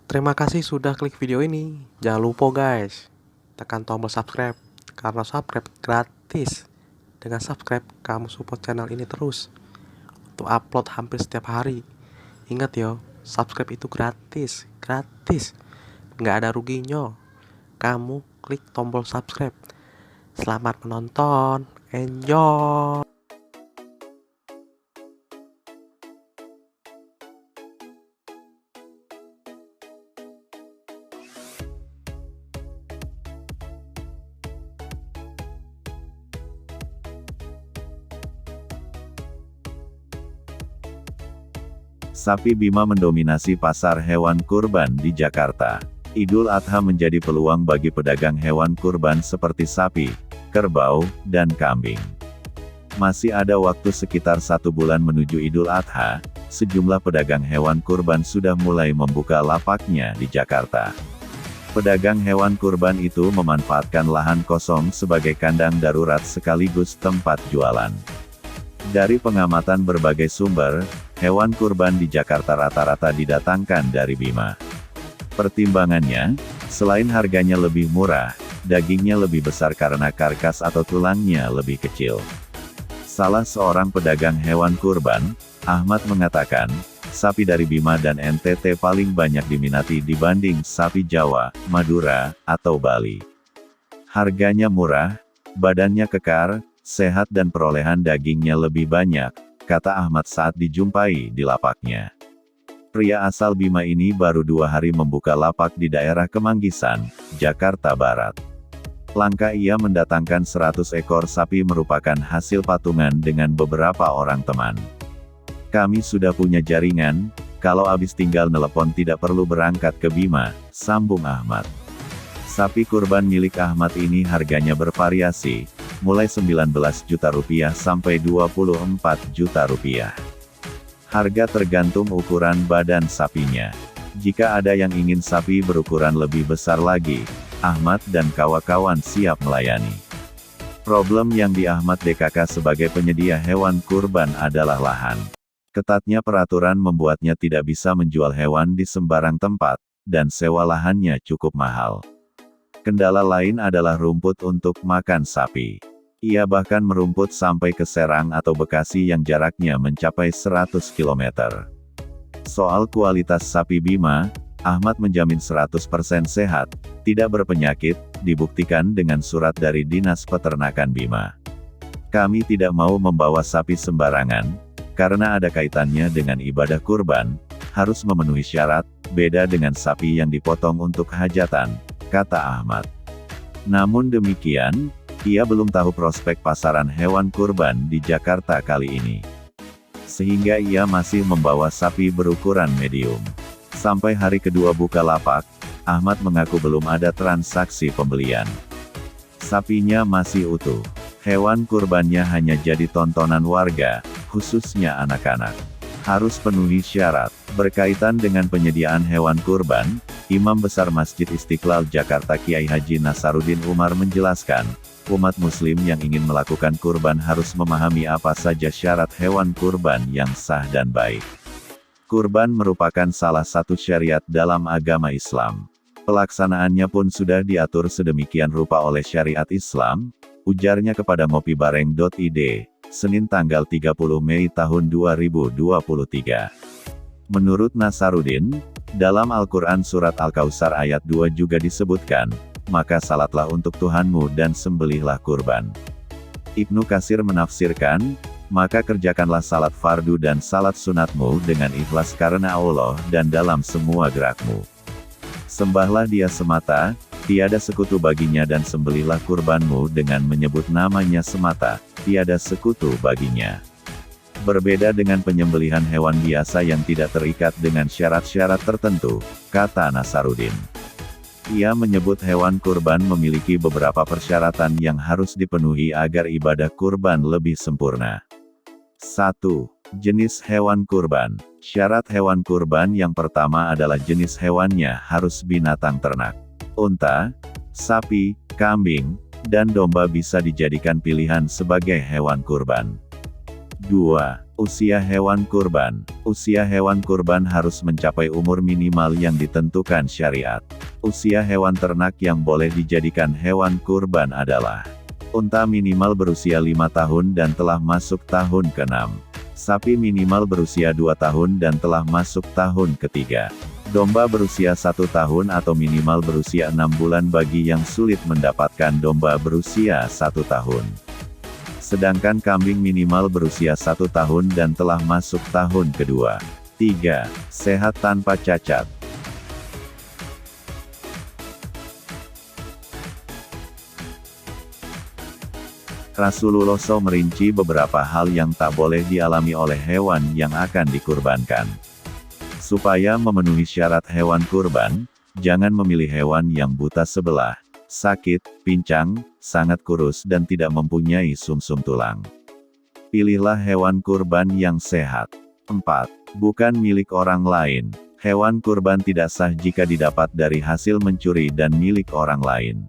Terima kasih sudah klik video ini. Jangan lupa guys, tekan tombol subscribe, karena subscribe gratis. Dengan subscribe, kamu support channel ini terus untuk upload hampir setiap hari. Ingat yo, subscribe itu gratis, gratis. Nggak ada ruginya. Kamu klik tombol subscribe. Selamat menonton, enjoy. Sapi Bima mendominasi pasar hewan kurban di Jakarta. Idul Adha menjadi peluang bagi pedagang hewan kurban seperti sapi, kerbau, dan kambing. Masih ada waktu sekitar 1 bulan menuju Idul Adha, sejumlah pedagang hewan kurban sudah mulai membuka lapaknya di Jakarta. Pedagang hewan kurban itu memanfaatkan lahan kosong sebagai kandang darurat sekaligus tempat jualan. Dari pengamatan berbagai sumber, hewan kurban di Jakarta rata-rata didatangkan dari Bima. Pertimbangannya, selain harganya lebih murah, dagingnya lebih besar karena karkas atau tulangnya lebih kecil. Salah seorang pedagang hewan kurban, Ahmad mengatakan, sapi dari Bima dan NTT paling banyak diminati dibanding sapi Jawa, Madura, atau Bali. Harganya murah, badannya kekar, sehat dan perolehan dagingnya lebih banyak, kata Ahmad saat dijumpai di lapaknya. Pria asal Bima ini baru 2 hari membuka lapak di daerah Kemanggisan, Jakarta Barat. Langkah ia mendatangkan 100 ekor sapi merupakan hasil patungan dengan beberapa orang teman. Kami sudah punya jaringan, kalau habis tinggal nelepon tidak perlu berangkat ke Bima, sambung Ahmad. Sapi kurban milik Ahmad ini harganya bervariasi, mulai 19 juta rupiah sampai 24 juta rupiah. Harga tergantung ukuran badan sapinya. Jika ada yang ingin sapi berukuran lebih besar lagi, Ahmad dan kawan-kawan siap melayani. Problem yang di Ahmad DKK sebagai penyedia hewan kurban adalah lahan. Ketatnya peraturan membuatnya tidak bisa menjual hewan di sembarang tempat, dan sewa lahannya cukup mahal. Kendala lain adalah rumput untuk makan sapi. Ia bahkan merumput sampai ke Serang atau Bekasi yang jaraknya mencapai 100 km. Soal kualitas sapi Bima, Ahmad menjamin 100% sehat, tidak berpenyakit, dibuktikan dengan surat dari Dinas Peternakan Bima. Kami tidak mau membawa sapi sembarangan, karena ada kaitannya dengan ibadah kurban, harus memenuhi syarat, beda dengan sapi yang dipotong untuk hajatan, kata Ahmad. Namun demikian, ia belum tahu prospek pasaran hewan kurban di Jakarta kali ini. Sehingga ia masih membawa sapi berukuran medium. Sampai hari kedua buka lapak, Ahmad mengaku belum ada transaksi pembelian. Sapinya masih utuh. Hewan kurbannya hanya jadi tontonan warga, khususnya anak-anak. Harus penuhi syarat. Berkaitan dengan penyediaan hewan kurban, Imam Besar Masjid Istiqlal Jakarta Kiai Haji Nasaruddin Umar menjelaskan, umat muslim yang ingin melakukan kurban harus memahami apa saja syarat hewan kurban yang sah dan baik. Kurban merupakan salah satu syariat dalam agama Islam. Pelaksanaannya pun sudah diatur sedemikian rupa oleh syariat Islam, ujarnya kepada ngopibareng.id, Senin tanggal 30 Mei tahun 2023. Menurut Nasaruddin, dalam Al-Quran Surat Al-Kautsar ayat 2 juga disebutkan, maka salatlah untuk Tuhanmu dan sembelihlah kurban. Ibnu Katsir menafsirkan, maka kerjakanlah salat fardu dan salat sunatmu dengan ikhlas karena Allah dan dalam semua gerakmu. Sembahlah Dia semata, tiada sekutu baginya dan sembelihlah kurbanmu dengan menyebut namanya semata, tiada sekutu baginya. Berbeda dengan penyembelihan hewan biasa yang tidak terikat dengan syarat-syarat tertentu, kata Nasaruddin. Ia menyebut hewan kurban memiliki beberapa persyaratan yang harus dipenuhi agar ibadah kurban lebih sempurna. 1. Jenis hewan kurban. Syarat hewan kurban yang pertama adalah jenis hewannya harus binatang ternak. Unta, sapi, kambing, dan domba bisa dijadikan pilihan sebagai hewan kurban. 2. Usia hewan kurban. Usia hewan kurban harus mencapai umur minimal yang ditentukan syariat. Usia hewan ternak yang boleh dijadikan hewan kurban adalah unta minimal berusia 5 tahun dan telah masuk tahun ke-6. Sapi minimal berusia 2 tahun dan telah masuk tahun ke-3. Domba berusia 1 tahun atau minimal berusia 6 bulan bagi yang sulit mendapatkan domba berusia 1 tahun. Sedangkan kambing minimal berusia 1 tahun dan telah masuk tahun ke-2. 3. Sehat tanpa cacat. Rasulullah SAW merinci beberapa hal yang tak boleh dialami oleh hewan yang akan dikurbankan. Supaya memenuhi syarat hewan kurban, jangan memilih hewan yang buta sebelah, sakit, pincang, sangat kurus dan tidak mempunyai sumsum tulang. Pilihlah hewan kurban yang sehat. 4. Bukan milik orang lain. Hewan kurban tidak sah jika didapat dari hasil mencuri dan milik orang lain.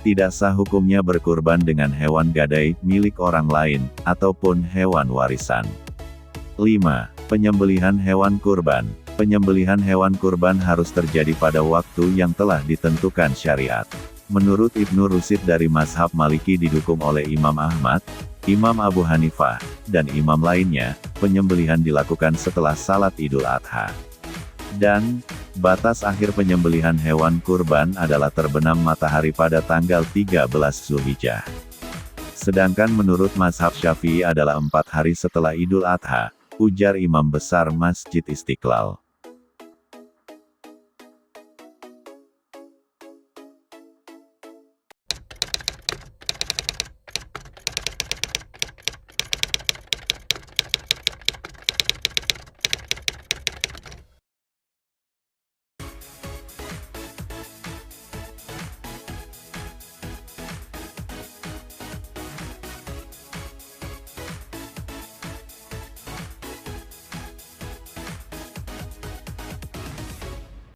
Tidak sah hukumnya berkurban dengan hewan gadai, milik orang lain, ataupun hewan warisan. 5. Penyembelihan hewan kurban. Penyembelihan hewan kurban harus terjadi pada waktu yang telah ditentukan syariat. Menurut Ibnu Rusyid dari mazhab Maliki didukung oleh Imam Ahmad, Imam Abu Hanifah, dan imam lainnya, penyembelihan dilakukan setelah salat Idul Adha. Dan, batas akhir penyembelihan hewan kurban adalah terbenam matahari pada tanggal 13 Zulhijjah. Sedangkan menurut mazhab Syafi'i adalah 4 hari setelah Idul Adha, ujar Imam Besar Masjid Istiqlal.